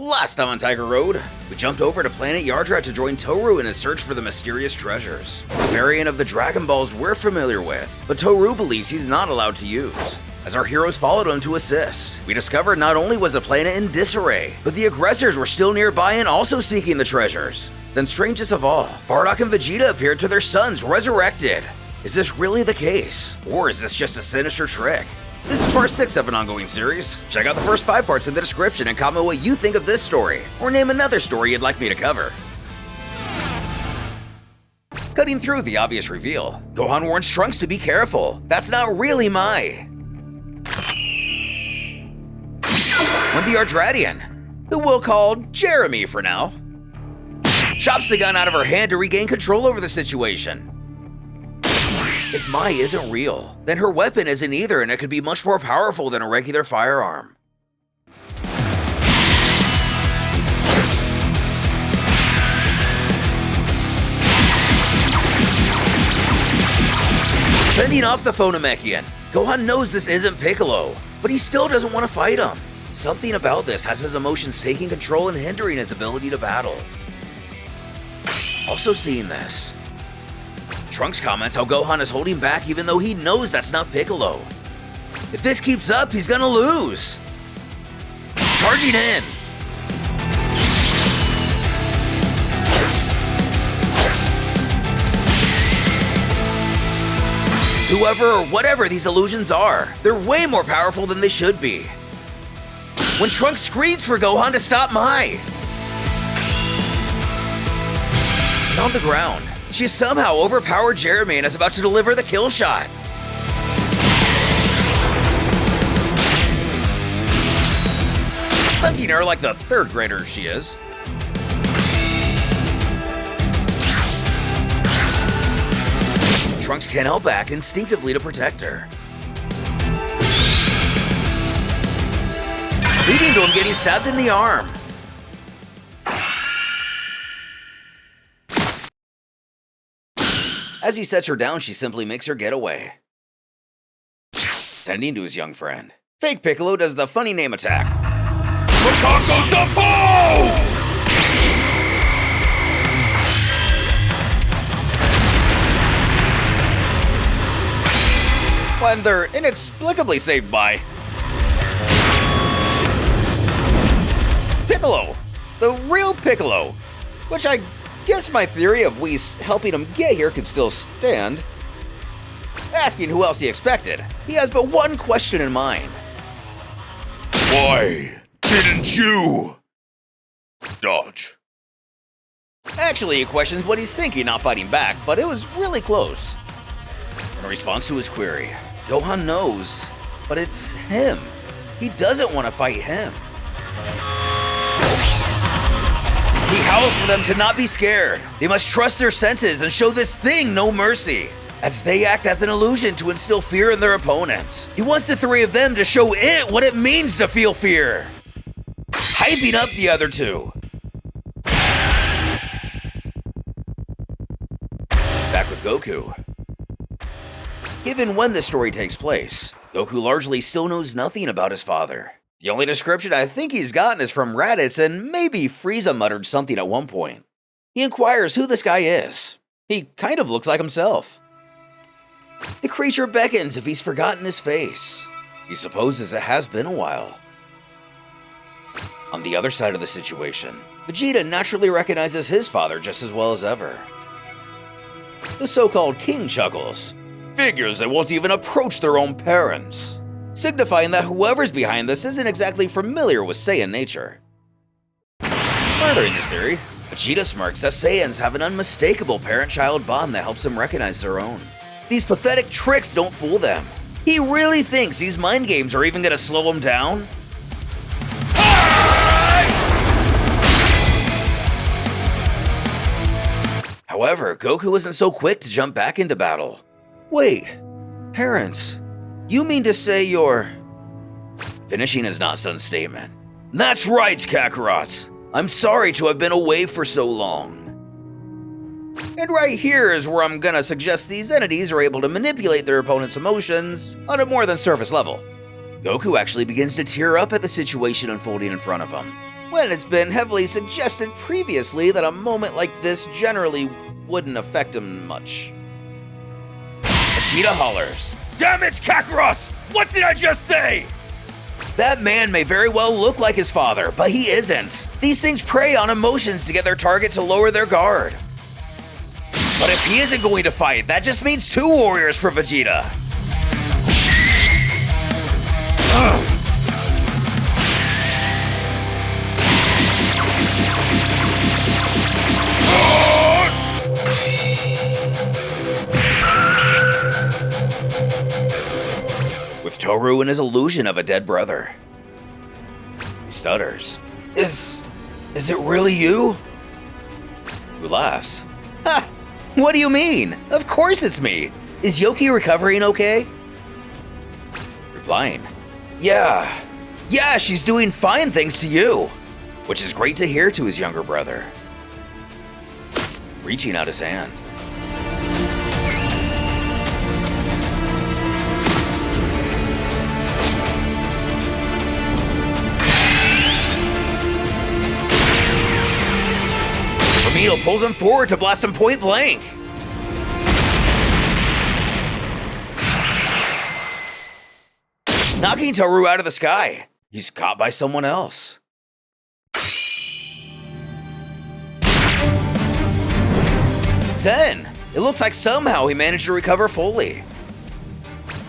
Last time on Tiger Road, we jumped over to planet Yardrat to join Toru in his search for the mysterious treasures. A variant of the Dragon Balls we're familiar with, but Toru believes he's not allowed to use. As our heroes followed him to assist, we discovered not only was the planet in disarray, but the aggressors were still nearby and also seeking the treasures. Then strangest of all, Bardock and Vegeta appeared to their sons, resurrected. Is this really the case? Or is this just a sinister trick? This is part 6 of an ongoing series. Check out the first 5 parts in the description and comment what you think of this story, or name another story you'd like me to cover. Cutting through the obvious reveal, Gohan warns Trunks to be careful. That's not really Mai. When the Yardratian, who we'll call Jeremy for now, chops the gun out of her hand to regain control over the situation. If Mai isn't real, then her weapon isn't either, and it could be much more powerful than a regular firearm. Fending off the Phonomechian, Gohan knows this isn't Piccolo, but he still doesn't want to fight him. Something about this has his emotions taking control and hindering his ability to battle. Also seeing this, Trunks comments how Gohan is holding back even though he knows that's not Piccolo. If this keeps up, he's gonna lose. Charging in. Whoever or whatever these illusions are, they're way more powerful than they should be. When Trunks screams for Gohan to stop Mai. And on the ground, she somehow overpowered Jeremy and is about to deliver the kill shot. Hunting her like the 3rd grader she is. Trunks can't help back instinctively to protect her, leading to him getting stabbed in the arm. As he sets her down, she simply makes her get away. Tending to his young friend, Fake Piccolo does the funny name attack. Macaco's the Poe! When they're inexplicably saved by Piccolo, the real Piccolo, which I guess my theory of Whis helping him get here could still stand. Asking who else he expected, he has but one question in mind. Why didn't you dodge? Actually, he questions what he's thinking, not fighting back, but it was really close. In response to his query, Gohan knows, but it's him. He doesn't want to fight him. He howls for them to not be scared. They must trust their senses and show this thing no mercy, as they act as an illusion to instill fear in their opponents. He wants the 3 of them to show it what it means to feel fear, hyping up the other 2. Back with Goku. Given when this story takes place, Goku largely still knows nothing about his father. The only description I think he's gotten is from Raditz, and maybe Frieza muttered something at one point. He inquires who this guy is. He kind of looks like himself. The creature beckons if he's forgotten his face. He supposes it has been a while. On the other side of the situation, Vegeta naturally recognizes his father just as well as ever. The so-called king chuckles. Figures that won't even approach their own parents, signifying that whoever's behind this isn't exactly familiar with Saiyan nature. Furthering this theory, Vegeta smirks that Saiyans have an unmistakable parent-child bond that helps them recognize their own. These pathetic tricks don't fool them. He really thinks these mind games are even gonna slow him down? However, Goku isn't so quick to jump back into battle. Wait, parents, you mean to say you're... Finishing his not-son statement. That's right, Kakarot. I'm sorry to have been away for so long. And right here is where I'm gonna suggest these entities are able to manipulate their opponent's emotions on a more than surface level. Goku actually begins to tear up at the situation unfolding in front of him. when it's been heavily suggested previously that a moment like this generally wouldn't affect him much. Vegeta hollers, "Damn it, Kakarot! What did I just say?" That man may very well look like his father, but he isn't. These things prey on emotions to get their target to lower their guard. But if he isn't going to fight, that just means 2 warriors for Vegeta. With Toru in his illusion of a dead brother. He stutters. Is it really you? Who laughs? Ha! What do you mean? Of course it's me. Is Yoki recovering okay? Replying. Yeah, she's doing fine thanks to you. Which is great to hear to his younger brother. Reaching out his hand. Ramiro pulls him forward to blast him point blank. Knocking Toru out of the sky. He's caught by someone else. Zen! It looks like somehow he managed to recover fully.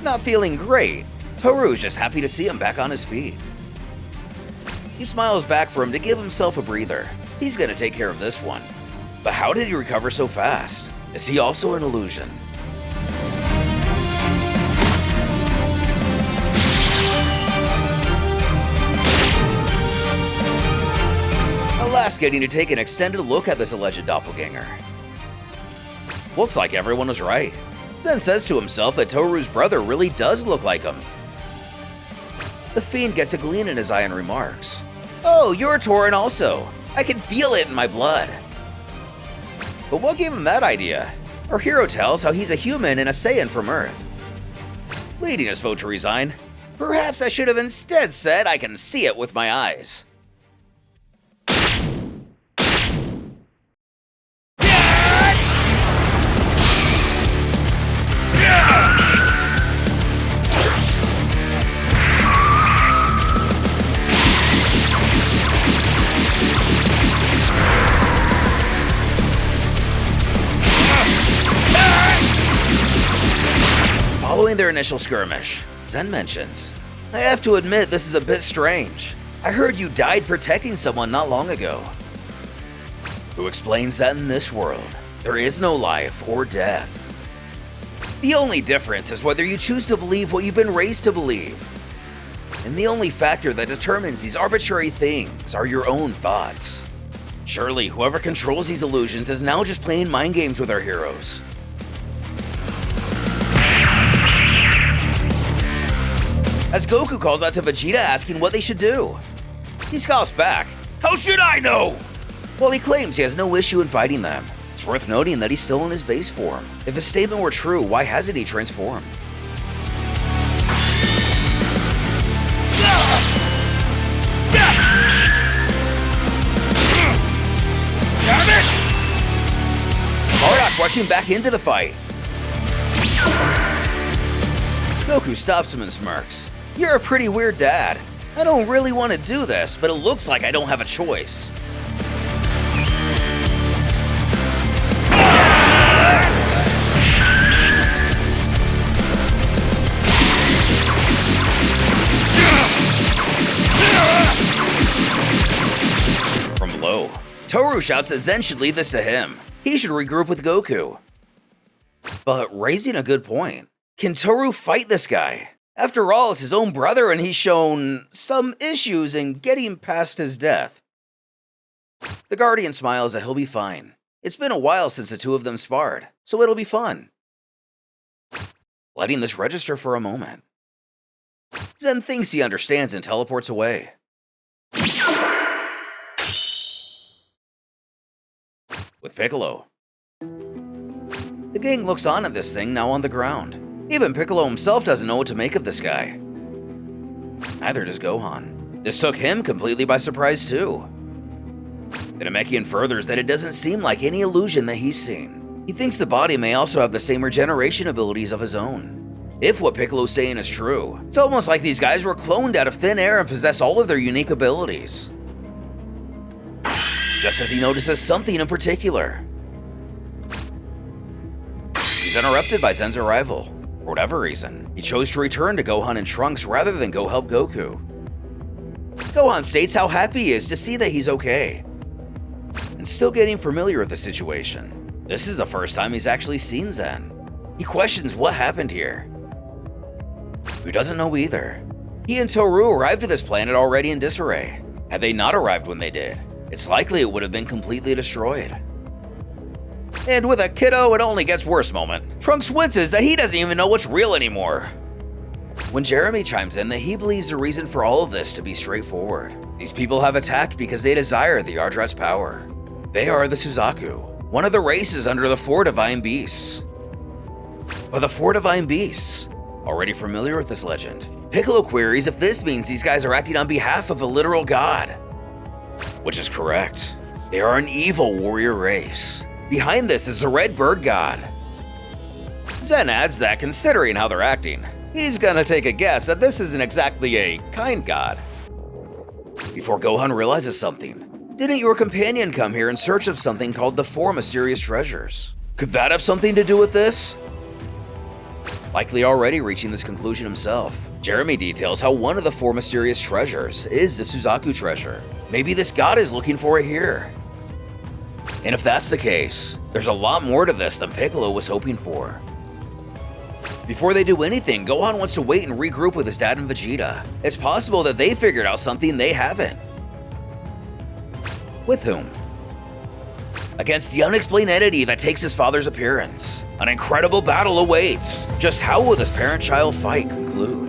Not feeling great, Toru's just happy to see him back on his feet. He smiles back for him to give himself a breather. He's gonna take care of this one. But how did he recover so fast? Is he also an illusion? Alas, getting to take an extended look at this alleged doppelganger. Looks like everyone was right. Zen says to himself that Toru's brother really does look like him. The Fiend gets a gleam in his eye and remarks, "Oh, you're Tauren also. I can feel it in my blood." But what gave him that idea? Our hero tells how he's a human and a Saiyan from Earth. Leading his foe to resign, perhaps I should have instead said I can see it with my eyes. Following their initial skirmish, Zen mentions, "I have to admit this is a bit strange. I heard you died protecting someone not long ago." Who explains that in this world, there is no life or death. The only difference is whether you choose to believe what you've been raised to believe. And the only factor that determines these arbitrary things are your own thoughts. Surely whoever controls these illusions is now just playing mind games with our heroes. As Goku calls out to Vegeta asking what they should do. He scoffs back, "How should I know?" While he claims he has no issue in fighting them, it's worth noting that he's still in his base form. If his statement were true, why hasn't he transformed? Damn it! Bardock rushing back into the fight. Goku stops him and smirks. "You're a pretty weird dad. I don't really want to do this, but it looks like I don't have a choice." From below, Toru shouts that Zen should leave this to him. He should regroup with Goku. But raising a good point. Can Toru fight this guy? After all, it's his own brother and he's shown some issues in getting past his death. The Guardian smiles that he'll be fine. It's been a while since the two of them sparred, so it'll be fun. Letting this register for a moment. Zen thinks he understands and teleports away. With Piccolo. The gang looks on at this thing now on the ground. Even Piccolo himself doesn't know what to make of this guy. Neither does Gohan. This took him completely by surprise too. The Namekian furthers that it doesn't seem like any illusion that he's seen. He thinks the body may also have the same regeneration abilities of his own. If what Piccolo's saying is true, it's almost like these guys were cloned out of thin air and possess all of their unique abilities. Just as he notices something in particular. He's interrupted by Zen's arrival. For whatever reason, he chose to return to Gohan and Trunks rather than go help Goku. Gohan states how happy he is to see that he's okay, and still getting familiar with the situation. This is the first time he's actually seen Zen. He questions what happened here. He doesn't know either. He and Toru arrived at this planet already in disarray. Had they not arrived when they did, it's likely it would have been completely destroyed. And with a kiddo it only gets worse moment, Trunks winces that he doesn't even know what's real anymore. When Jeremy chimes in that he believes the reason for all of this to be straightforward. These people have attacked because they desire the Yardrat's power. They are the Suzaku, one of the races under the Four Divine Beasts. But the Four Divine Beasts, already familiar with this legend, Piccolo queries if this means these guys are acting on behalf of a literal god. Which is correct. They are an evil warrior race. Behind this is the Red Bird God. Zen adds that considering how they're acting, he's gonna take a guess that this isn't exactly a kind god. Before Gohan realizes something, didn't your companion come here in search of something called the Four Mysterious Treasures? Could that have something to do with this? Likely already reaching this conclusion himself, Jeremy details how one of the Four Mysterious Treasures is the Suzaku treasure. Maybe this god is looking for it here. And if that's the case, there's a lot more to this than Piccolo was hoping for. Before they do anything, Gohan wants to wait and regroup with his dad and Vegeta. It's possible that they figured out something they haven't. With whom? Against the unexplained entity that takes his father's appearance. An incredible battle awaits. Just how will this parent-child fight conclude?